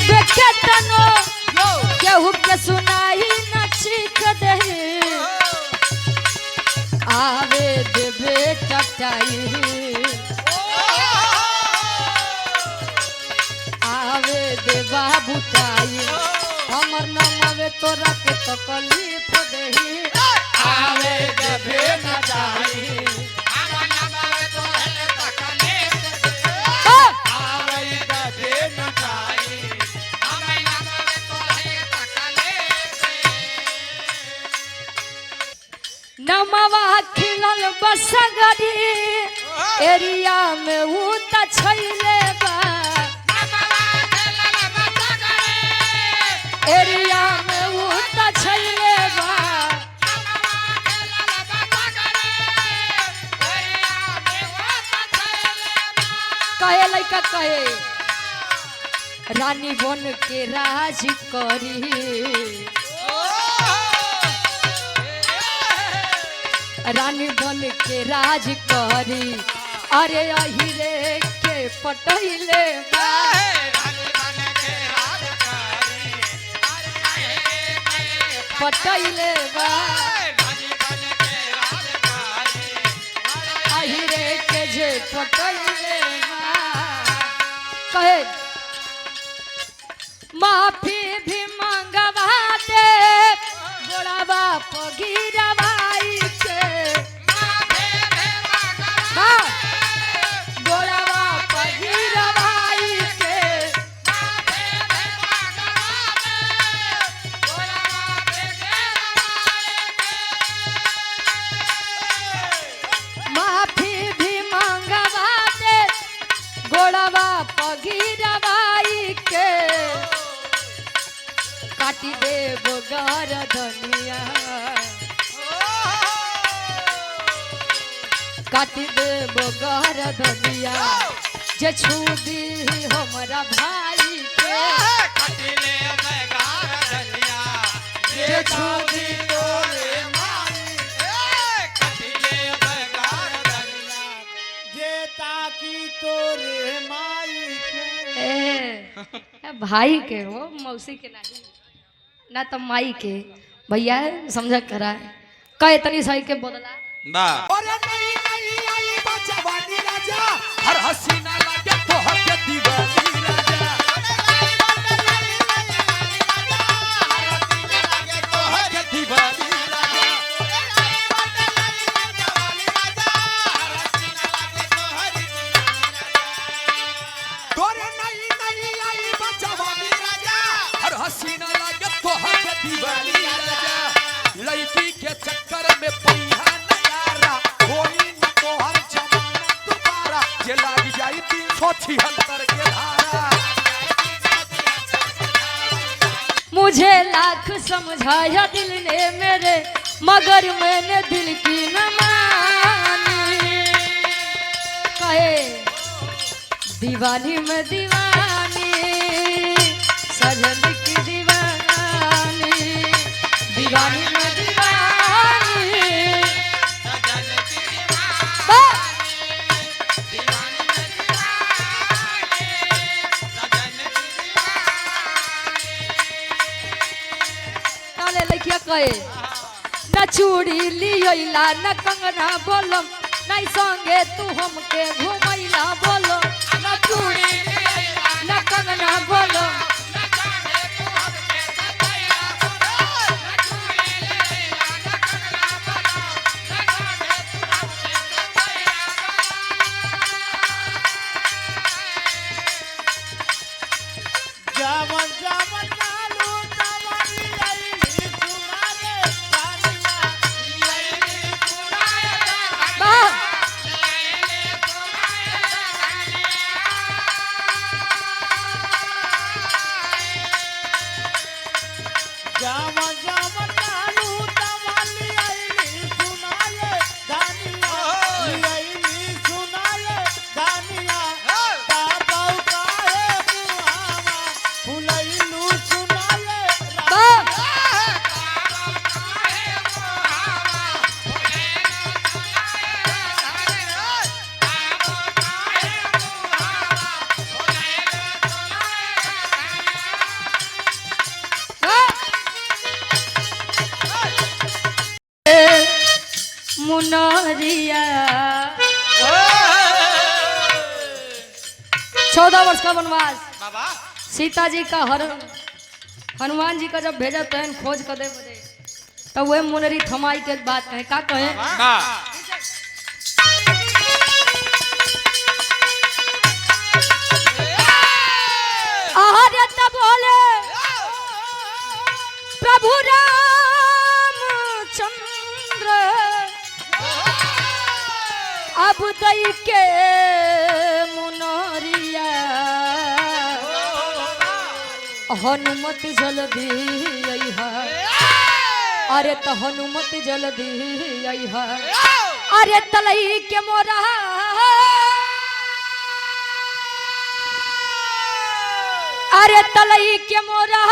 गईबे के तनो केहू के सुनाई न चीख दे आवे देबे टटाई आवे देबा बुताई हमर नामवे तोरा के तकलीफ देही आवे देबे टटाई हमर नामवे तोरा के तकलीफ देही आवे देबे टटाई हमर नामवे तोरा के तकलीफ नमवा खिलल बसगरी एरिया में ऊ त छैले बा एरिया में ऊ त छैले बा कहे लइका कहे रानी बन के राज करी रानी बन के राज करी अरे अहिरे के पटैले बा पटैले बा अहिरे के जे पटैले बा कहे माफी भी मंगवा दे गोड़ाबा पगीरवाई के गोड़ाबा पगीरवाई के माफी भी मंगवा दे गोड़ाबा पगीरवाई के काटी दे बोगर धनिया काटी दे बोगर धनिया जे छूदी हमरा भाई के काटी ले बोगर धनिया जे छूदी तोरे माई काटी ले बोगर धनिया जे ताकी तोरे माई के भाई के हो मौसी के नहीं ना तो माई के भैया समझ करा कहे तनी सही के बोलला बा अरे नहीं नहीं आई बचवानी राजा हर हसीना लागे तो हर के दीवानी राजा तोरे नहीं नहीं आई बचवानी राजा हर हसीना लागे तो हर के दीवानी राजा लड़की के चक्कर में पहिया नयारा होई न तो हर जमाना दोबारा जे लाग जाई 376 के धारा मुझे लाख समझाया दिल ने मेरे मगर मैंने दिल की न मानी कहे दीवानी में दीवानी सजन की दीवानी दीवानी में दीवानी सजन की दीवानी दीवानी में दीवानी सजन की दीवानी लइकिया कहे न चूड़ी लियोला न कंगना बोलम नहीं संगे तू हमके घुमैला बोलो न चूड़ी लियोला न कंगना बोलो मुनरिया। 14 वर्ष का वनवास, सीता जी का हरण, हनुमान जी का जब भेजा तहन खोज कर दे बदे, तब वह मुनरी थमाई के बात कहे का कहे आहार तब बोले प्रभु रामचंद्र अब दई के मुनरिया हनुमत जल्दी अइहा। अरे तो हनुमत जल्दी अइहा। अरे तलई के मोरा अरे तलई के मोरा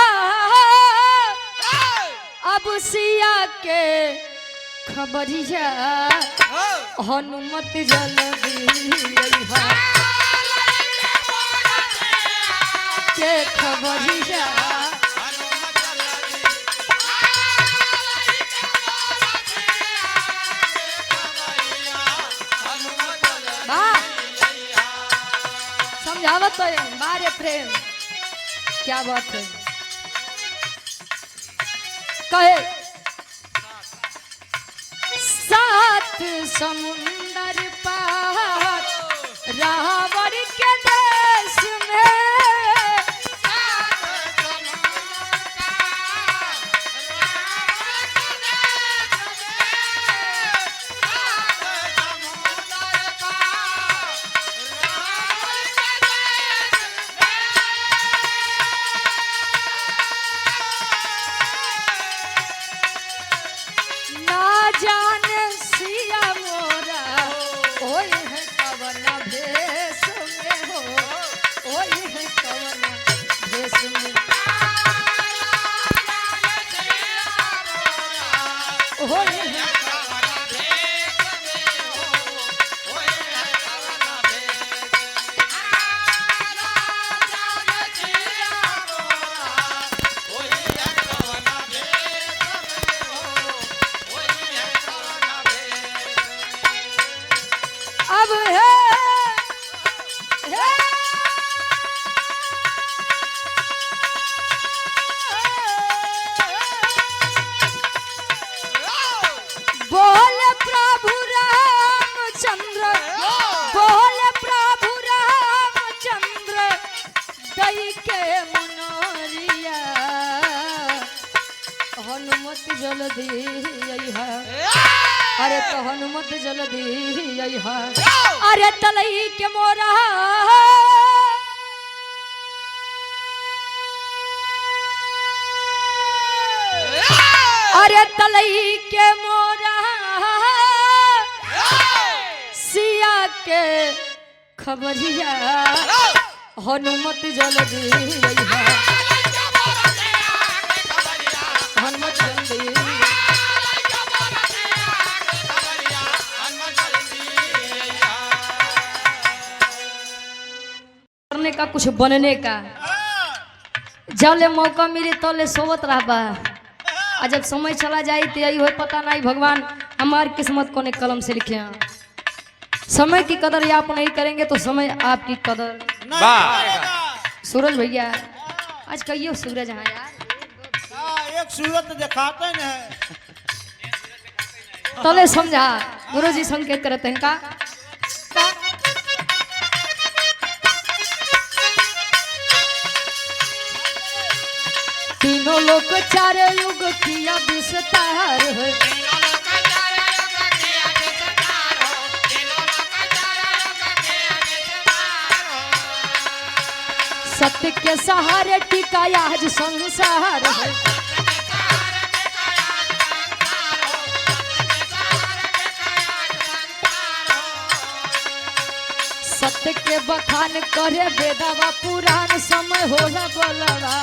अब सिया के खबरिया हनुमत जल्दी अइहा के खबरिया। समझावत तो बारे प्रेम क्या बात है कहे 7 समुंदर पार रावण के देश में जाने सिया मोरा ओए है कवन भेष में हो ओए है कवन भेष में ओए है अब है बोले प्रभु रामचंद्र बोले प्रभु रामचंद्र दई के मुनरिया हनुमत जल्दी अइहा। अरे तो हनुमत जल्दी अइहा। अरे तलई के मोरा अरे तलई के मोरा सिया के खबरिया हनुमत जल्दी अइहा। हनुमत जल्दी करने का कुछ बनने का जब मौका मिले तो ले सोवत रहबा और जब समय चला जाए तो यही हो पता नहीं भगवान हमारी किस्मत को ने कलम से लिखे हैं। समय की कदर आप नहीं करेंगे तो समय आपकी कदर सूरज भैया आज कहियो सूरज हाँ यार एक सूरत दिखाते हैं तले समझा गुरु जी संकेत करते हैं का तीनों लोक 4 युग किया विस्तार है। सत्य के सहारे टिका आज संसार है। सत्य के बखान करे वेदवा पुराण समय होला बोलवा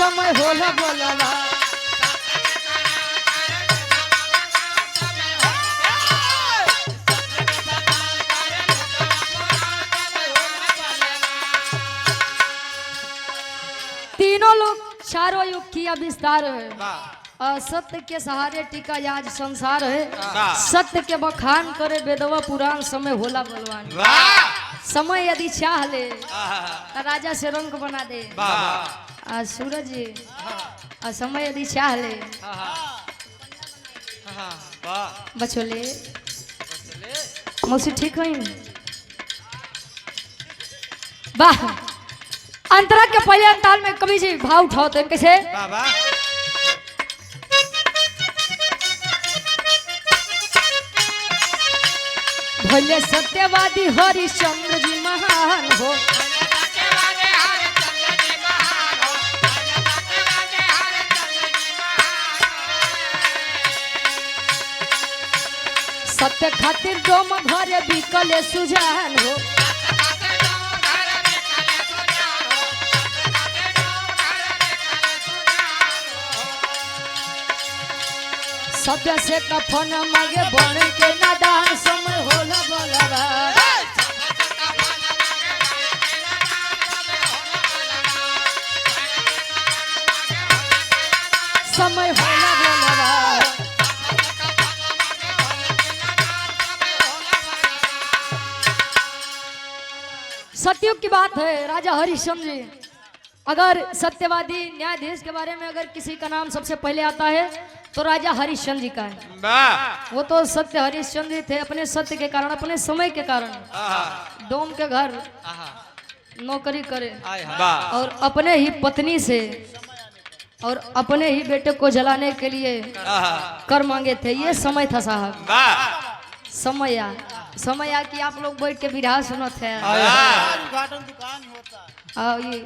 समय होला बोलवा तीनों लोग 4 युग किया विस्तार है। असत्य के सहारे टिका आज संसार है, सत्य के बखान करे वेदवा पुराण समय होला बलवान। समय यदि चाह ले तो राजा से रंग बना दे। आ सूरज जी आ समय यदि चाह ले बचोले मौसी ठीक है। वाह अंतरा के पहले अंताल में कभी जी भाव उठाओ तो कैसे भले सत्यवादी हरिश्चंद्र जी महान हो। सत्य खातिर डोम घरे बिकले सुजान हो। सत्य से कफन मांगे बन के नादान समय होला बलवा। समय होला बलवा। सतयुग की बात है राजा हरिश्चंद्र जी। अगर सत्यवादी न्यायाधीश के बारे में अगर किसी का नाम सबसे पहले आता है तो राजा हरिश्चंद्र जी का है। वो तो सत्य हरिश्चंद्र जी थे। अपने सत्य के कारण अपने समय के कारण डोम के घर नौकरी करे और अपने ही पत्नी से और अपने ही बेटे को जलाने के लिए कर मांगे थे। ये समय था साहब। समय आ कि आप लोग बैठ के विराह सुनत है। उद्घाटन दुकान होता है। ये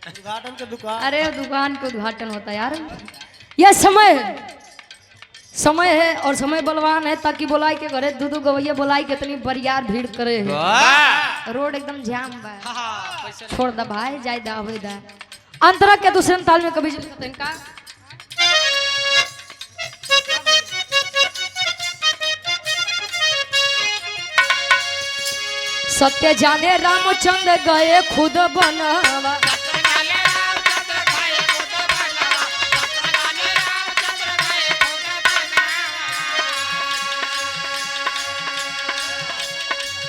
उद्घाटन के दुकान। अरे दुकान के उद्घाटन होता है यार। यह समय है और समय बलवान है। ताकि बोलाई के घरे दूधू गवैया बोलाई के इतनी बरियार भीड़ करे है। रोड एकदम जाम बा। छोड़ दा भाई जाय दा होई दा। अंतरा के दूसरे ताल में कभी इनका सत्य जाने रामचंद्र गए खुद बनवा।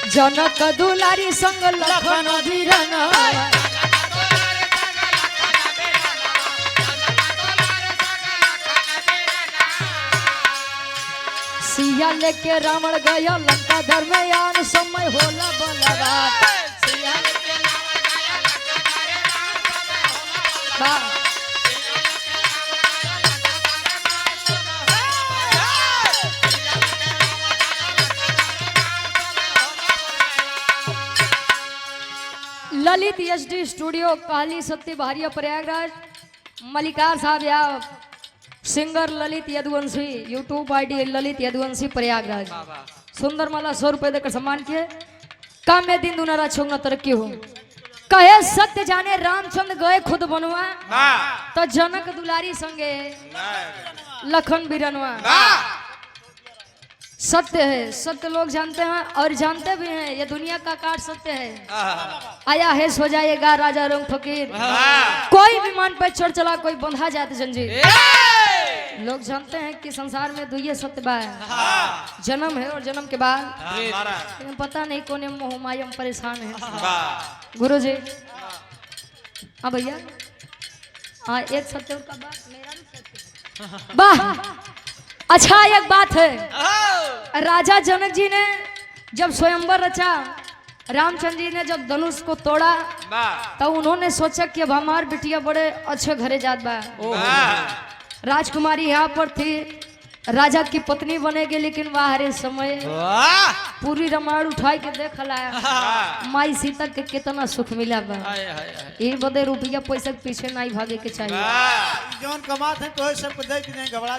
जनक दुलारी संग लखन वीरना। सिया लेके रावण गया लंका धर्मयान समय होला बलवा। ललित एसडी स्टूडियो काली सत्य बाहरिया प्रयागराज। मलिकार साहब या singer Lalit Yaduvanshi YouTube ID Lalit Yaduvanshi Prayagraj. सुंदर माला 100 रुपए देकर सम्मान किए। काम में दिन दुनारा छोंगना तरक्की हो। कहे सत्य जाने रामचंद्र गए खुद बनवा तो जनक दुलारी संगे लखन बीरनवा। सत्य है। सत्य लोग जानते हैं और जानते भी हैं। ये दुनिया का काट सत्य है। आया है सो जाएगा राजा रंग फकीर। कोई विमान पर चढ़ चला कोई बंधा जाते जंजीर। लोग जानते हैं कि संसार में दुइये सत्य बा। जन्म है और जन्म के बाद लेकिन पता नहीं कौन मोह माया में परेशान है। गुरु जी हाँ भैया हाँ एक सत्य का बात मेरा भी सत्य। वाह अच्छा एक बात है। राजा जनक जी ने जब स्वयंवर रचा रामचंद्र जी ने जब धनुष को तोड़ा तो उन्होंने सोचा कि अब हमार बिटिया बड़े अच्छे घरे जात बा। राजकुमारी यहाँ पर थी राजा की पत्नी बनेगी। लेकिन वाह समय पूरी रामायण उठाई के देख ला माई सीता के कितना सुख मिला बा। ये बदे रुपया पैसा के पीछे नहीं भागे के चाहिए। जौन कमात है तो सबको दे के नहीं घबरा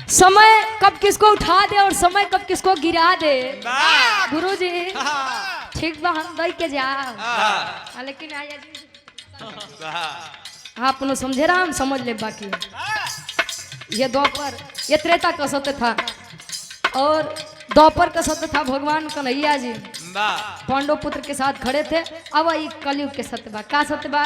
समय कब किसको उठा दे और समय कब किसको गिरा दे। गुरुजी ठीक बा हम दई के जाओ। लेकिन आया जी आप लोग समझे रहा हम समझ ले। बाकी ये दोपहर ये त्रेता का सत्य था और दोपहर का सत्य था। भगवान कन्हैया जी पांडव पुत्र के साथ खड़े थे। अब ये कलयुग के सत्य बा। का सत्य बा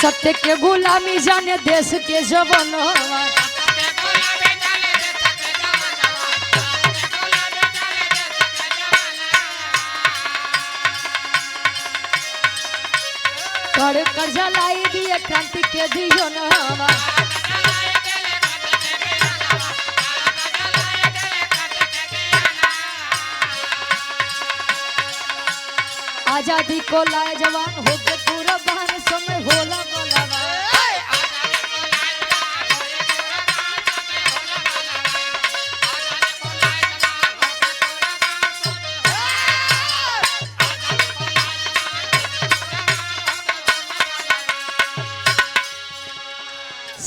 सत्य के गुलामी जाने देश के जवानवा कर कर्जा लाई दिए क्रांति के दियो नवा आजादी को लाए जवान हो के पूरा बहन समय होला बोलावा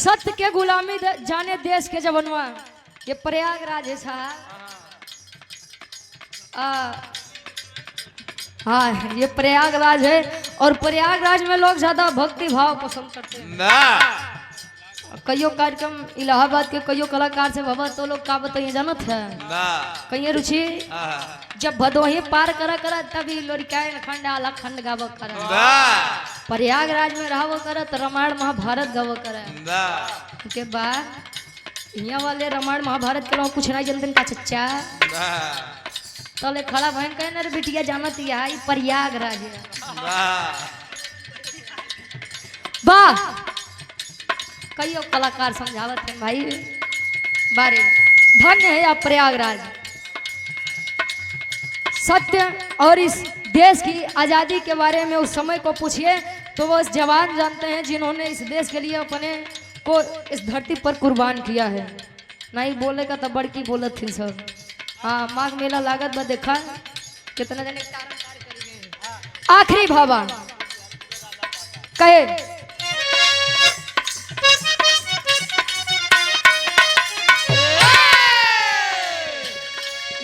सत्य के गुलामी जाने देश के जवानवा ये प्रयागराज है साहब। हाँ ये प्रयागराज है और प्रयागराज में लोग ज्यादा भक्ति भाव पसंद करते हैं ना। कईयों कार्यक्रम इलाहाबाद के कईयों कलाकार से बाबा तो लोग का बताइए जानत है ना। कहीं रुचि जब भदोही पार करा करा तभी लोरिकायन खंड आला खंड गाव करा ना। प्रयागराज में रहवो करा तो रामायण महाभारत गाव करा ना। के बाद यहाँ वाले रामायण महाभारत के लोग कुछ नहीं जानते का चच्चा ना। तले खड़ा बहन कहे ना रे बिटिया जानत है प्रयागराज है वाह कईयों कलाकार समझावत हैं भाई बारे धन्य है आप प्रयागराज। सत्य और इस देश की आज़ादी के बारे में उस समय को पूछिए तो वो जवान जानते हैं जिन्होंने इस देश के लिए अपने को इस धरती पर कुर्बान किया है। नहीं बोलेगा तो बड़की बोलत थी सब। हाँ माघ मेला लागत बा देखा कितना जने आखिरी भावा कहे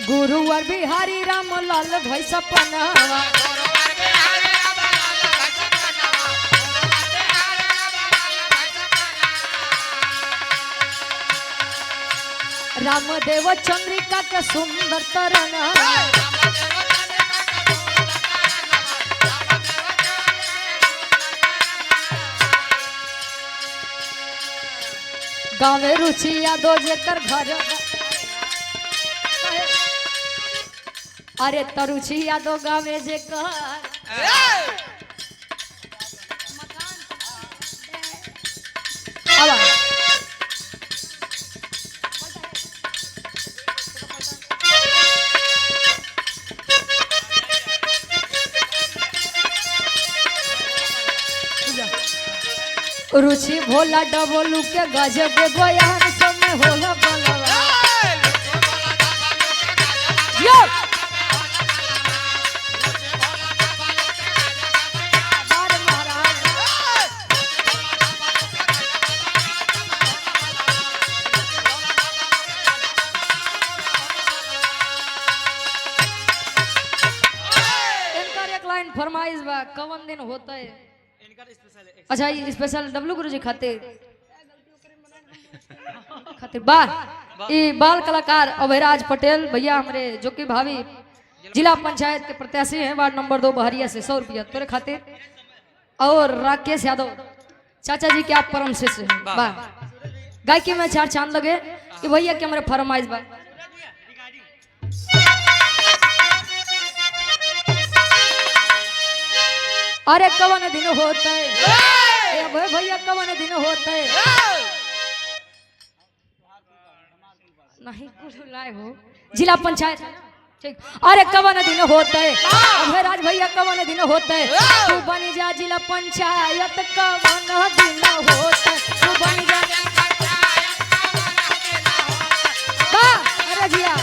गुरुवर बिहारी राम लाल भाई सपनावा रामदेव चंद्रिका के सुंदर तरना गावे रुचि यादव जेकर घर अरे तरुचि यादव गावे जेकर अब रुचि भोला डबलू के गजब बयान समय होला बलवा यो बार महाराज इनका एक लाइन फरमाइश बा कवन दिन होता है अच्छा ये स्पेशल डब्लू गुरुजी खातिर बाल कलाकार अभयराज पटेल भैया हमारे जो कि भावी जिला पंचायत के प्रत्याशी हैं वार्ड नंबर 2 बहरिया से 100 रुपया तेरे खातिर और राकेश यादव चाचा जी के आप परम शिष्य हैं वाह गायकी में 4 चांद लगे कि भैया के हमारे फरमाइश बा अरे कवन दिन होता है भैया कवन दिन होता है नहीं कुछ लाए हो जिला पंचायत ठीक अरे कवन दिन होता है अभयराज भैया कवन दिन होता है तू बन जा जिला पंचायत कवन दिन होता है तू बन जा अरे जिया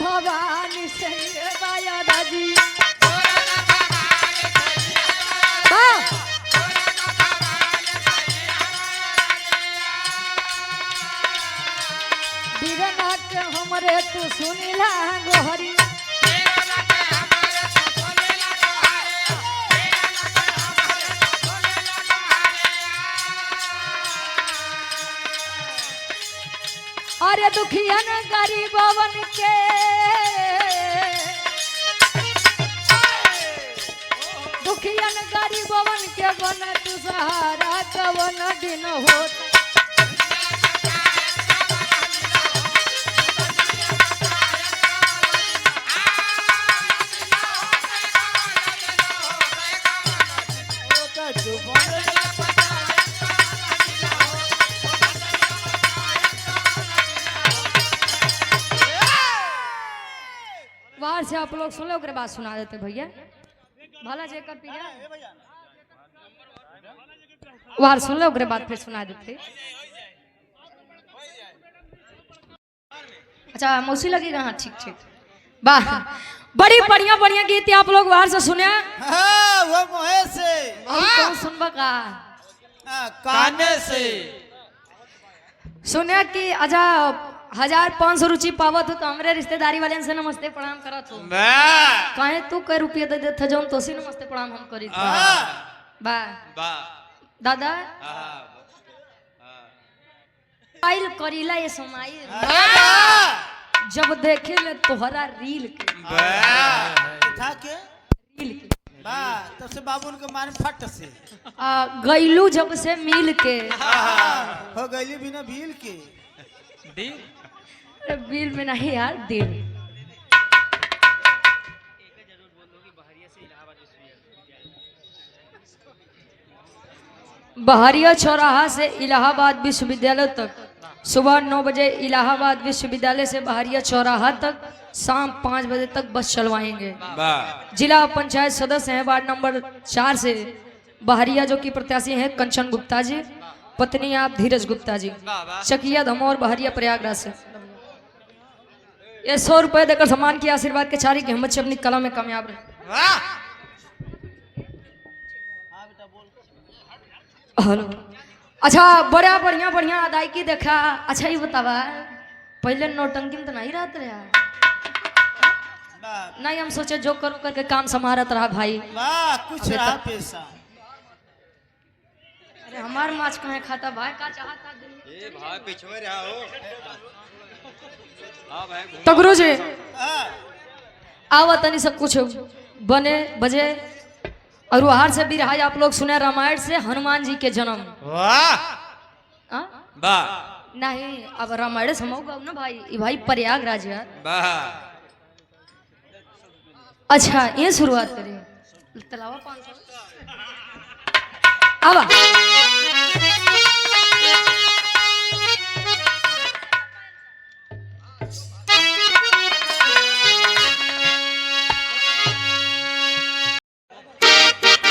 भवानी दादाजी बीरना के हमरे तू सुनिला गोहरी अरे दुखियन गरीबवन के दुखियन गरीबवन के बन तू सहारा कवन दिन होत बाहर से आप लोग सुन लो ओकरे बात सुना देते भैया भला जे कर पीना बाहर सुन लो ओकरे बात फिर सुना देते। अच्छा मौसी लगेगा हाँ ठीक ठीक वाह बड़ी बढ़िया बढ़िया गीत आप लोग बाहर से सुने हाँ, वो मोहे से और कौन सुनबा का काने से सुने कि अच्छा 1500 रुचि पावत हो तो हमरे रिश्तेदारी वाले से नमस्ते प्रणाम करत हो कहे तू कई रुपया दे देत जौन तो सी नमस्ते प्रणाम हम करी बा दादा आइल करीला ये समाई जब देखे ले तोहरा रील के था के रील के बा तब से बाबू उनके मारे फट से गैलू जब से मिल के हो गईली बिना भील के बिल में नहीं यार दिल बहरिया चौराहा से इलाहाबाद विश्वविद्यालय तक सुबह 9 बजे इलाहाबाद विश्वविद्यालय से बहरिया चौराहा तक शाम 5 बजे तक बस चलवाएंगे। जिला पंचायत सदस्य हैं वार्ड नंबर 4 से बहरिया जो कि प्रत्याशी हैं कंचन गुप्ता जी पत्नी आप धीरज गुप्ता जी चकिया धमौर बहरिया प्रयागराज से ये 100 रुपए देकर सम्मान की आशीर्वाद के चारी की हिम्मत से अपनी कला में कामयाब रहे। हेलो अच्छा बड़ा बढ़िया बढ़िया अदायकी देखा। अच्छा ये बतावा पहले नौटंकी में तो नहीं रहते रहा नहीं हम सोचे जो करो करके काम संभालत रहा भाई वाह कुछ रहा पैसा अरे हमार माछ कहे खाता भाई का चाहता ए भाई पिछवे रहा हो हां भाई तो गुरु जी आवा तनी सब कुछ बने बजे और वहां से भी रहा आप लोग सुने रामायण से हनुमान जी के जन्म वाह वाह नहीं अब रामायण से हम ना भाई ये भाई प्रयागराज यार वाह अच्छा ये शुरुआत करें तलावा 500 आवा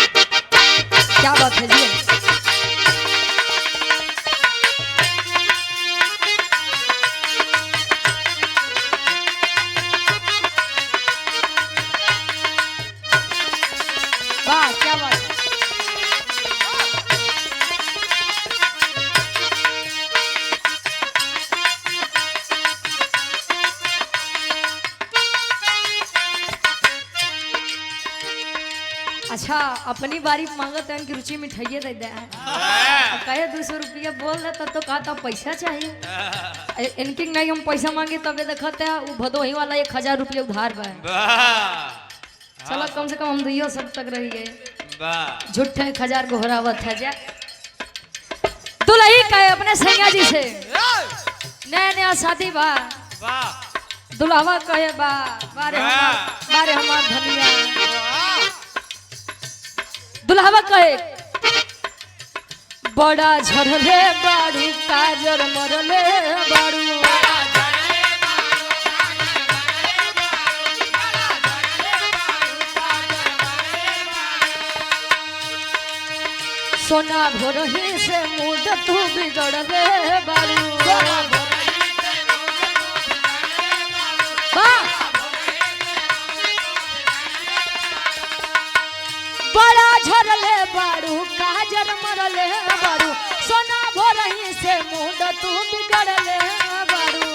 क्या बात है जी वाह क्या बात है अच्छा अपनी बारी मांगत है उनकी रुचि मिठाइए दे दे कहे 200 रुपया बोल रहे तो कहा था पैसा चाहिए इनकी नहीं हम पैसा मांगे तबे देखते हैं वो भदोही वाला 1000 रुपया उधार बा चलो कम से कम हम दुइयो सब तक रही है झूठे 1000 घोरावत है जा दुल्ही कहे अपने सैया जी से नया नया शादी बा दुल्हवा कहे बा बारे हमार धनिया दुल्हवा कहे बड़ा झरले बाड़ू काजर मरले बाड़ू सोना भोरही से मूड तू बिगड़ले बाड़ू बड़ा झरले बाड़ू काजर मरले बाड़ू सोना भोरही से मूड तू बिगड़ले बाड़ू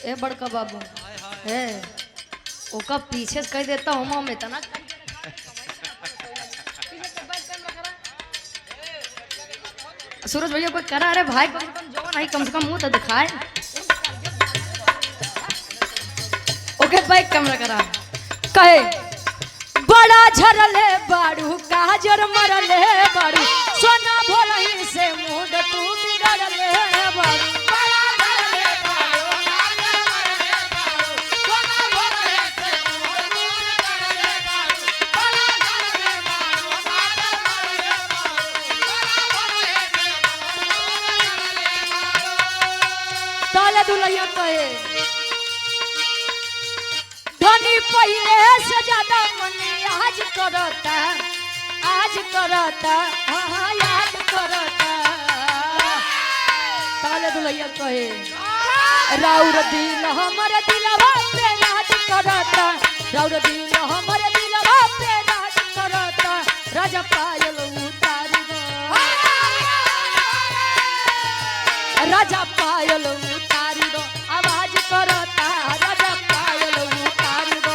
ए बड़का बाबू है ओका पीछे से कह देता हूँ मैं इतना सूरज भैया कोई करा अरे भाई कम से कम जो नहीं कम से कम मुंह तो दिखाए ओके भाई कैमरा करा कहे बड़ा झरले बाड़ू काजर मरले बाड़ू सोना भोलही से मुंड तू बिगड़ले बाड़ू बड़ा झरले बाड़ू काजर मरले बाड़ू सोना भोलही से मुंड तू बिगड़ले बाड़ू बड़ा झरले बाड़ू काजर मरले बाड़ू सोना भोलही से ताले दुलैया कहे धनी पहले से ज्यादा मन आज करता हाँ याद करता ताले दुलैया कहे राउर दिल हमर दिलवा पे राज करता राउर दिल हमर दिलवा पे राज करता राजा पायल उतारी दो राजा पायल उतारी दो आवाज करता राजा पायल उतारी दो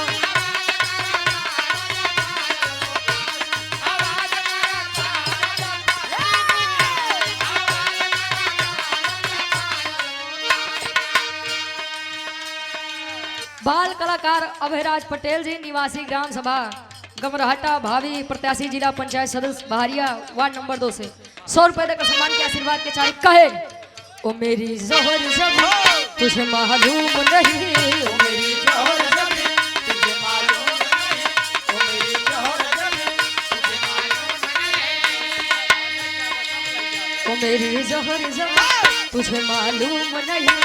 बाल कलाकार अभयराज पटेल जी निवासी ग्राम सभा गमरहटा भावी प्रत्याशी जिला पंचायत सदस्य बहारिया वार्ड नंबर 2 से 100 रुपए देकर सम्मान के आशीर्वाद के चाहे कहे ओ मेरी जोहर जबी तुझे मालूम नहीं ओ मेरी जोहर जबी तुझे मालूम नहीं ओ मेरी जोहर जबी तुझे मालूम नहीं ओ मेरी जोहर जबी तुझे मालूम नहीं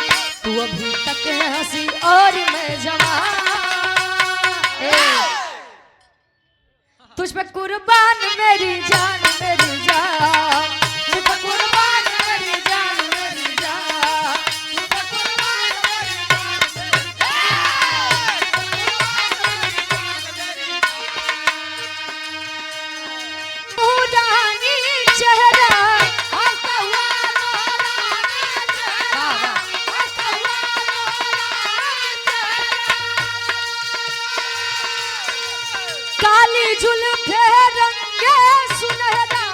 तू अभी तक है हंसी और मैं जवान तुझ पे कुर्बान मेरी जान तुझ पे कुर्बान मेरी जान तुझ पे कुर्बान मेरी जान नूरानी चेहरा हंसता हुआ काली जुल्फे रंगे सुनहरा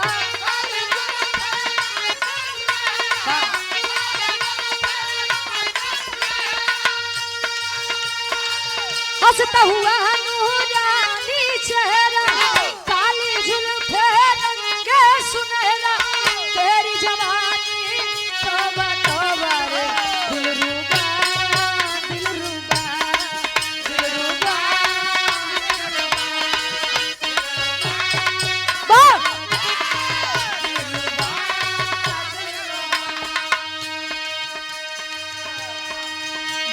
हंसता हुआ नूरानी चेहरा काली जुल्फे रंगे सुनहरा तेरी जवानी तौबा तौबा रे दिलरुबा दिलरुबा दिलरुबा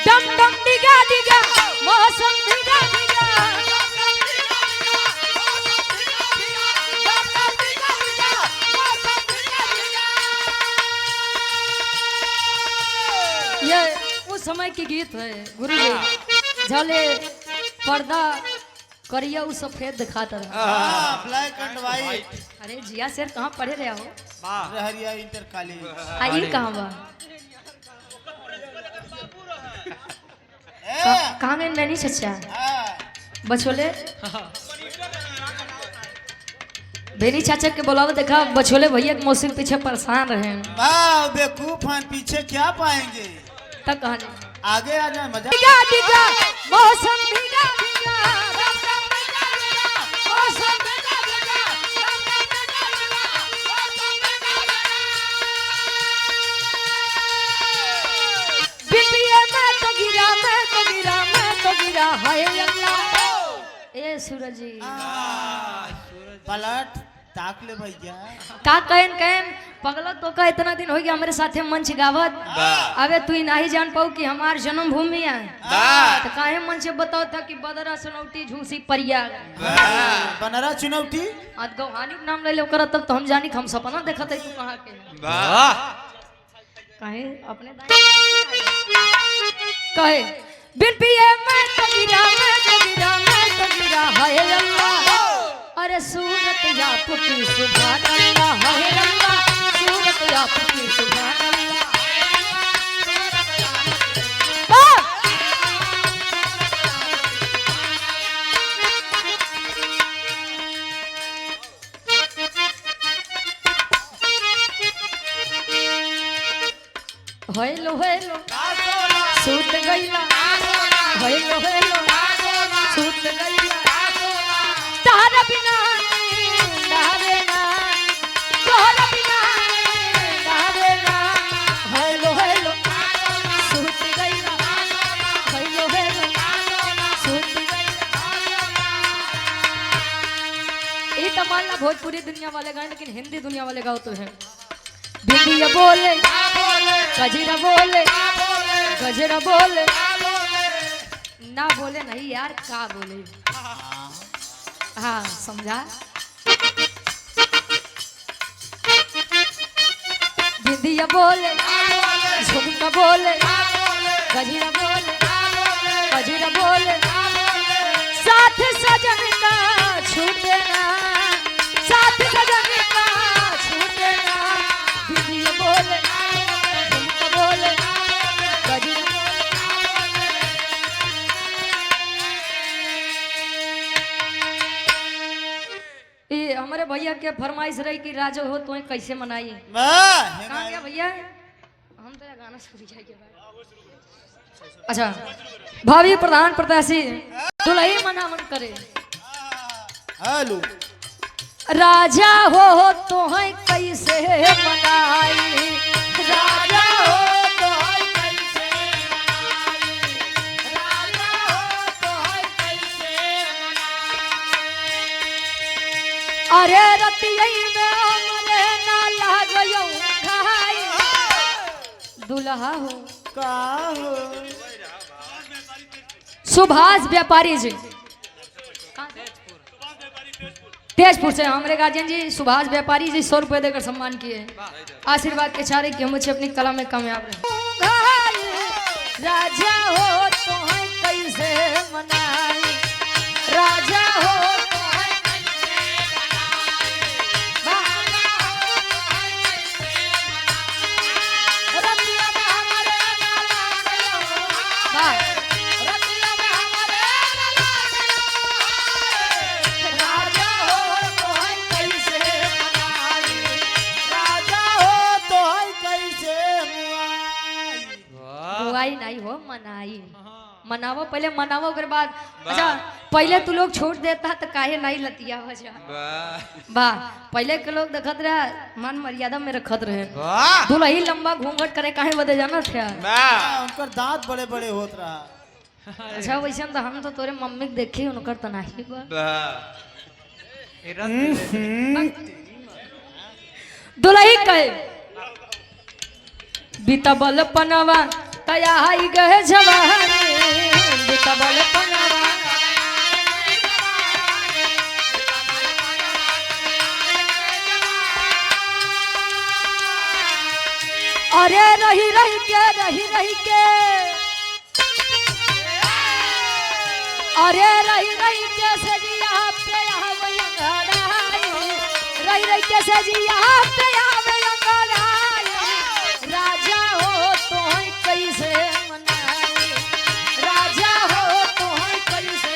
डम डम डिगा डिगा मौसम डिगा डिगा ये उस समय के गीत है गुरु जी झले पर्दा करिया उ सफेद दिखाता रहा ब्लैक एंड वाइट अरे जिया सर कहाँ पढ़े रहे हो रहरिया इंटर कॉलेज आई कहाँ बा ए कहाँ गए नैनी चचा हाँ, बछोले बेनी चाचा के बुलावा देखा बछोले भैया के मौसी के पीछे परेशान रहे वाह बेवकूफ हैं पीछे क्या पाएंगे तक कहानी आगे आ जाए मजा डिगा डिगा मौसम डिगा डिगा मौसम डिगा डिगा बिपिया मैं तो गिरा हाय अल्लाह ए सूरज जी पलट ताक ले भैया का कहन पगला तो का इतना दिन हो गया हमारे साथे मंच गावत अबे तू नहीं जान पाऊ कि हमार जन्मभूमि है तो काहे मन से बताओ था कि बदरा सनौटी झूसी परिया बनरा चुनौती आज गौहानी के नाम ले लो कर तब तो हम जानी हम सपना देखा था तू कहाँ के काहे अपने कहे बिन पिए मैं तो गिरा हाय अल्लाह अरे सूरत आपकी सुभान अल्लाह हाय अल्लाह सूरत आपकी सुभान अल्लाह हेलो हेलो सूत गईला हेलो हेलो सूत गईला तारा बिना नींद आवे ना तोहरा बिना नींद आवे ना हेलो हेलो सूत गईला हेलो हेलो सूत गईला। ये तो मान ला भोजपुरी दुनिया वाले गाने लेकिन हिंदी दुनिया वाले गाओ तो है। बिंदिया बोले गजरा बोले गजरा बोले ना बोले नहीं यार का बोले। हाँ समझा। बिंदिया बोले झुमका बोले गजरा बोले गजरा बोले साथ सजन का छूटे ना साथ सजन का छूटे ना। बिंदिया बोले झुमका बोले गजरा ये हमारे भैया के फरमाइश रही कि राजो हो तो कैसे मनाई। कहाँ गया भैया हम तो गाना सुन जाएंगे। अच्छा भावी प्रधान प्रत्याशी दुल्ही मनामन करे हेलो राजा हो तो है कैसे मनाई राजा हो तो है कैसे मनाई राजा हो तो है कैसे मनाई। अरे रतियै में हमरे ना लागयो घाई दुल्हा हो का हो सुभाष व्यापारी जी तेजपुर से हमारे गार्जियन जी सुभाष व्यापारी जी 100 रुपए देकर सम्मान किए आशीर्वाद के चारे कि हम मुझे अपनी कला में कामयाब रहे। राजा हो तो है कैसे मनाई राजा हो तो है कैसे मनाई रतिया में हमारे ना लागयो रतिया में हमारे ना लागयो राजा हो तो है कैसे मनाई राजा हो तो है कैसे मुआई बुआई नहीं हो मनाई मनावो पहले मनावो के बाद। अच्छा पहले तू लोग छोड़ देता तो काहे नहीं लतिया हो जा वाह पहले के लोग देखत रहे मान मर्यादा में रखत रहे दुल्ही लंबा घूंघट करे काहे बदे जाना थे। उनकर दांत बड़े बड़े होत रहा। अच्छा वैसे तो हम तो तोरे मम्मी के देखी उनकर तो नहीं बा दुल्ही कहे बीतबल पनवा तया आई गए जवानी बीतबल पनवा अरे रही रही के अरे रही रही के सजिया पे आवे अंगड़ाई रही रही के सजिया पे आवे अंगड़ाई राजा हो तो है कैसे मनाई राजा हो तो है कैसे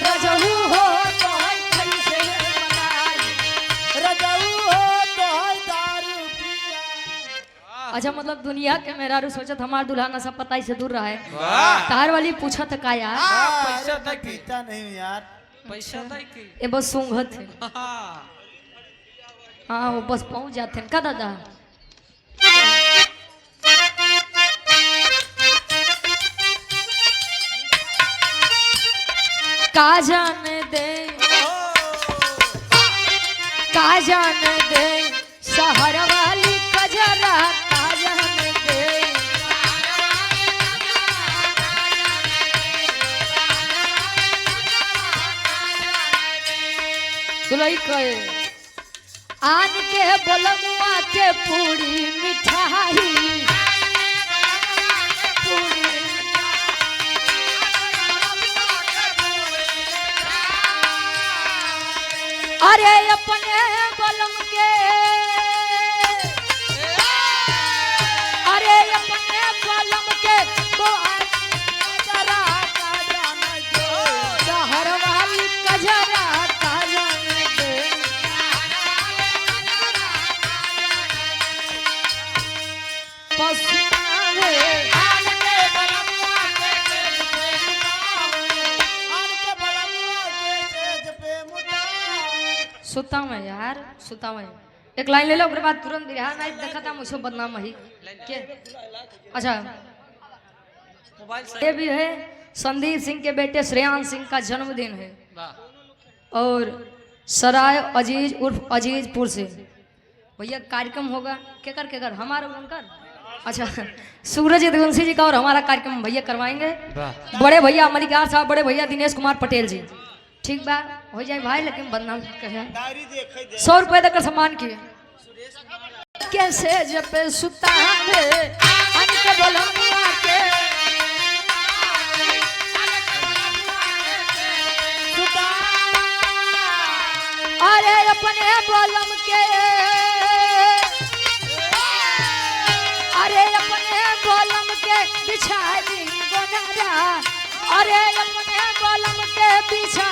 रजहू हो तो है कैसे मनाई रजऊ हो तो है दारू पिया। अच्छा मतलब दुनिया के मेहरारू सोचत हमार दुल्हा नशा पताई से दूर रहा है तार वाली पूछत का यार पैसा तक पीता नहीं हूँ यार। पैसा दे की ये बस सूंघत है हाँ वो बस पहुंच जाते हैं का दादा। का जाने दे शहर वाली कजरा का जाने दे दुल्ही कहे आन के बोलमुआ के पूरी मिठाई पूरी अरे अपने बलम के अरे अपने बलम के तो सुता में यार, सुता में एक लाइन ले लो, उसके बाद तुरंत बिहार में देखा था मुझे बदनाम ही के। अच्छा ये भी है संदीप सिंह के बेटे श्रेयांश सिंह का जन्मदिन है और सराय अजीज उर्फ अजीजपुर से भैया कार्यक्रम होगा। केकर हमारा उनकर अच्छा सूरज यदुवंशी जी का और हमारा कार्यक्रम भैया करवाएंगे। बड़े भैया मलिकार साहब, बड़े भैया दिनेश कुमार पटेल जी। ठीक बा हो जाए भाई, लेकिन बदनाम कहे 100 रुपए देकर सम्मान किए। कैसे जब सुता है अनके बोलमुआ के अरे अपने बोलम के, अरे अपने बोलम के बिछा दी गोनारा, अरे अपने बोलम के बिछा